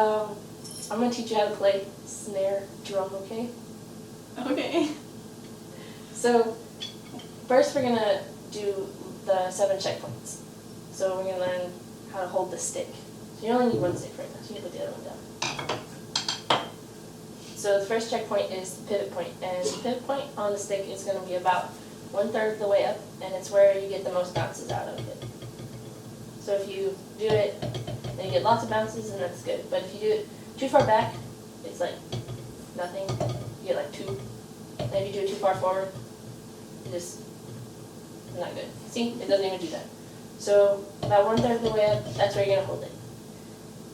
I'm going to teach you how to play snare drum, okay? Okay. So, first we're going to do the 7 checkpoints. So we're going to learn how to hold the stick. So you only need one stick right now, so you can put the other one down. So the first checkpoint is the pivot point, and the pivot point on the stick is going to be about 1/3 of the way up, and it's where you get the most bounces out of it. So if you do it, then you get lots of bounces, and that's good. But if you do it too far back, it's like nothing. You get like 2. And if you do it too far forward, it just not good. See, it doesn't even do that. So about 1/3 of the way up, that's where you're gonna hold it.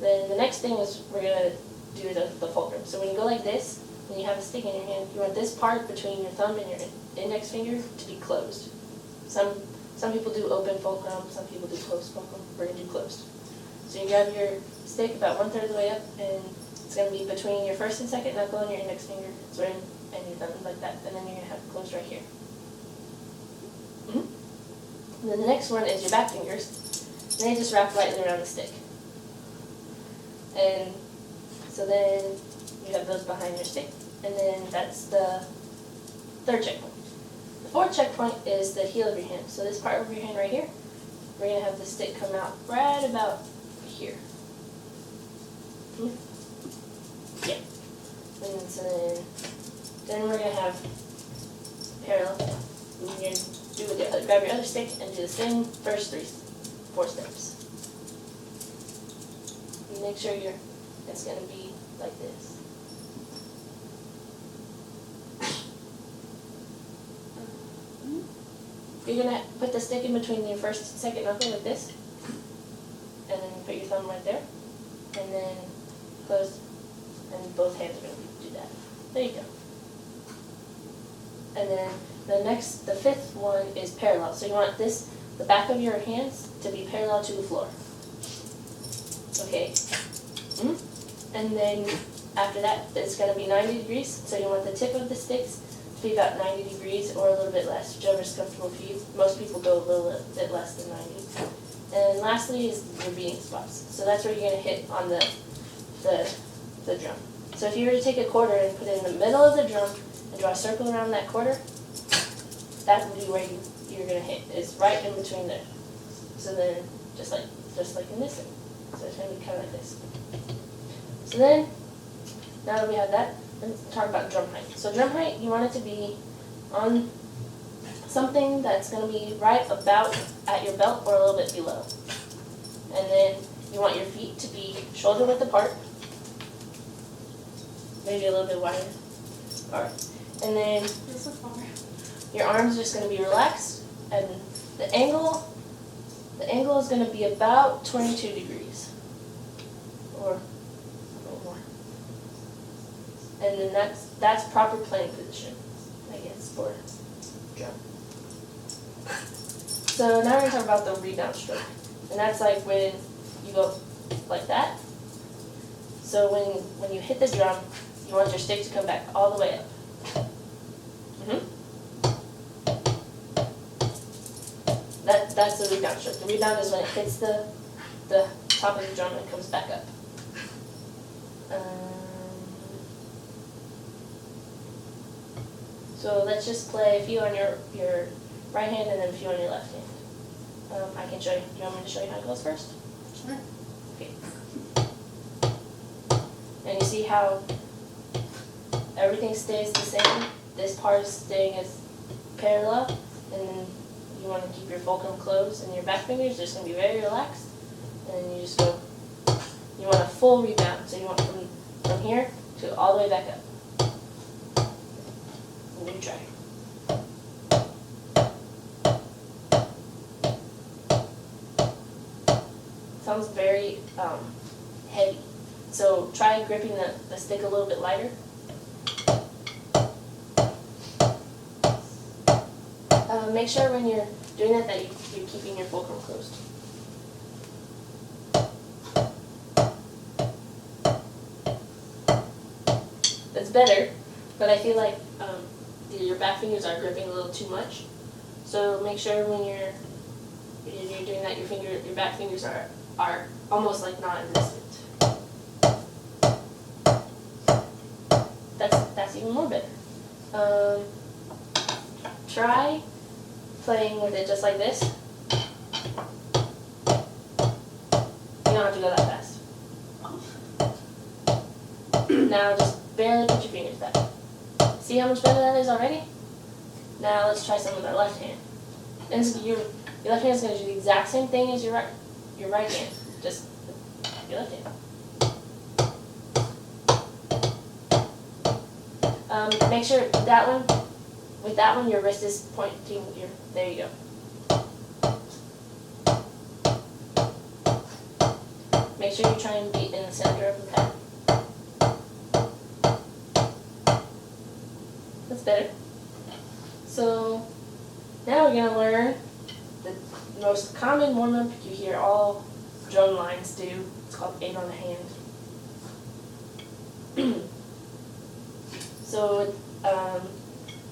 Then the next thing is we're gonna do the fulcrum. So when you go like this, when you have a stick in your hand, you want this part between your thumb and your index finger to be closed. Some people do open fulcrum, some people do closed fulcrum. We're gonna do closed. So you grab your stick about 1/3 of the way up, and it's gonna be between your first and second knuckle and your index finger. It's right in, and your thumb like that, and then you're gonna have it closed right here. And then the next one is your back fingers, and they just wrap lightly around the stick. And so then you have those behind your stick, and then that's the 3rd checkpoint. The 4th checkpoint is the heel of your hand. So this part of your hand right here, we're going to have the stick come out right about here. Yeah. And so then we're going to have parallel. You're going to grab your other stick and do the same first 4 steps. You make sure it's going to be like this. You're going to put the stick in between your first and second knuckle like this, and then put your thumb right there, and then close, and both hands are going to do that. There you go. And then the 5th one is parallel. So you want the back of your hands to be parallel to the floor. Okay. And then after that, it's going to be 90 degrees. So you want the tip of the sticks to be about 90 degrees or a little bit less, whichever is comfortable for you. Most people go a little bit less than 90. And lastly is your beating spots. So that's where you're going to hit on the drum. So if you were to take a quarter and put it in the middle of the drum and draw a circle around that quarter, that would be where you're going to hit. It's right in between there. So then, just like in this thing. So it's going to be kind of like this. So then, now that we have that, let's talk about drum height. So drum height, you want it to be on something that's going to be right about at your belt or a little bit below. And then you want your feet to be shoulder width apart, maybe a little bit wider. All right. And then your arms are just going to be relaxed, and the angle is going to be about 22 degrees, or a little more. And then that's proper playing position, I guess, for drum. So now we're going to talk about the rebound stroke, and that's like when you go like that. So when you hit the drum, you want your stick to come back all the way up. That's the rebound stroke. The rebound is when it hits the top of the drum and comes back up. So let's just play a few on your right hand and then a few on your left hand. I can show you. Do you want me to show you how it goes first? Sure. Okay. And you see how everything stays the same? This part is staying as parallel, and then you want to keep your fulcrum closed, and your back fingers are just going to be very relaxed. And then you just go, you want a full rebound, so you want from here to all the way back up. And you try. Sounds very heavy. So try gripping the stick a little bit lighter. Make sure when you're doing that you're keeping your fulcrum closed. That's better, but I feel like your back fingers are gripping a little too much. So make sure when you're doing that, your back fingers are almost like non-existent. even more better. Try playing with it just like this. You don't have to go that fast. Now just barely put your fingers back. See how much better that is already? Now let's try some with our left hand. And so your left hand is going to do the exact same thing as your right hand, just with your left hand. Make sure with that one your wrist is pointing, there you go. Make sure you try and be in the center of the pad. That's better. So now we're going to learn the most common warm-up you hear all drum lines do. It's called 8 on the hand. So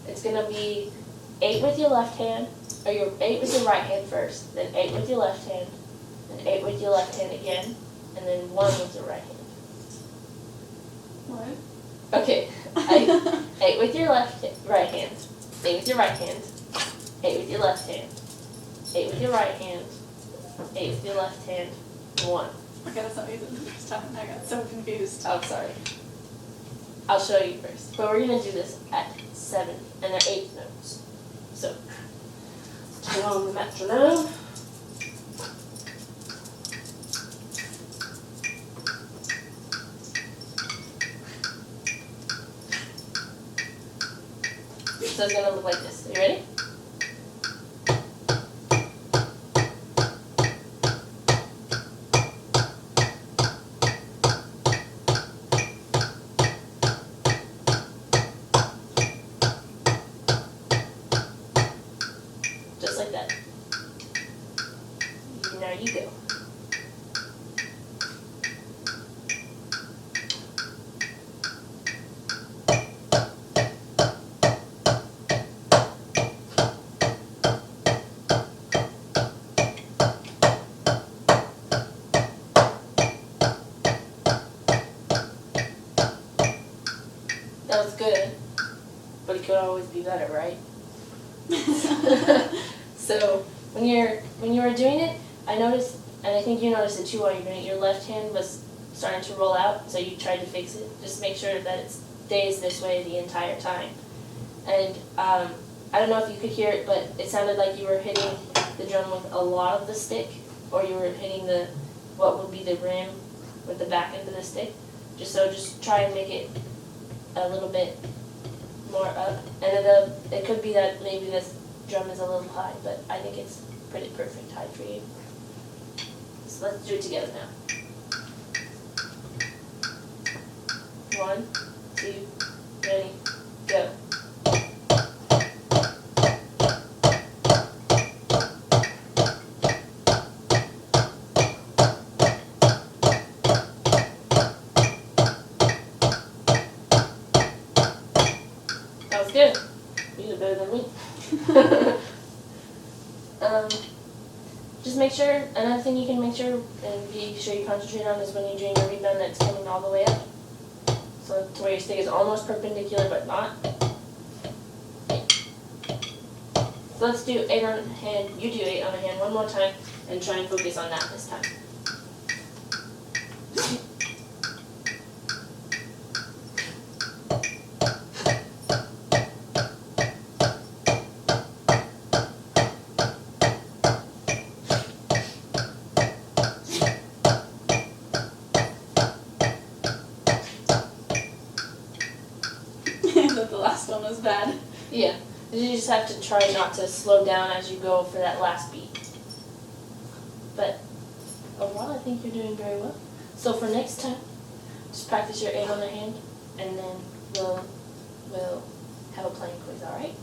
it's going to be 8 with your left hand, or your 8 with your right hand first, then 8 with your left hand, then 8 with your left hand again, and then 1 with your right hand. What? Okay, 8 with your right hand, 8 with your right hand, 8 with your left hand, 8 with your right hand, 8 with your left hand, 1. Okay, that's not what you did the first time. I got so confused. Oh, sorry. I'll show you first. But we're going to do this at 7, and they're 8 notes. So, turn on the metronome. So it's going to look like this. Are you ready? Just like that. Now you go. That was good, but it could always be better, right? So when you were doing it, I noticed, and I think you noticed it too while you're doing it, your left hand was starting to roll out, so you tried to fix it. Just make sure that it stays this way the entire time. And I don't know if you could hear it, but it sounded like you were hitting the drum with a lot of the stick, or you were hitting what would be the rim with the back end of the stick. Just try and make it a little bit more up, and it could be that maybe this drum is a little high, but I think it's pretty perfect height for you. So let's do it together now. 1, 2, ready, go. That was good. You did better than me. Just make sure, another thing you can make sure and be sure you concentrate on is when you're doing your rebound that's coming all the way up. So to where your stick is almost perpendicular but not. So let's do 8 on a hand, you do 8 on a hand one more time and try and focus on that this time. That the last one was bad. Yeah, you just have to try not to slow down as you go for that last beat. But overall, I think you're doing very well. So for next time, just practice your 8 on the hand, and then we'll have a playing quiz, all right?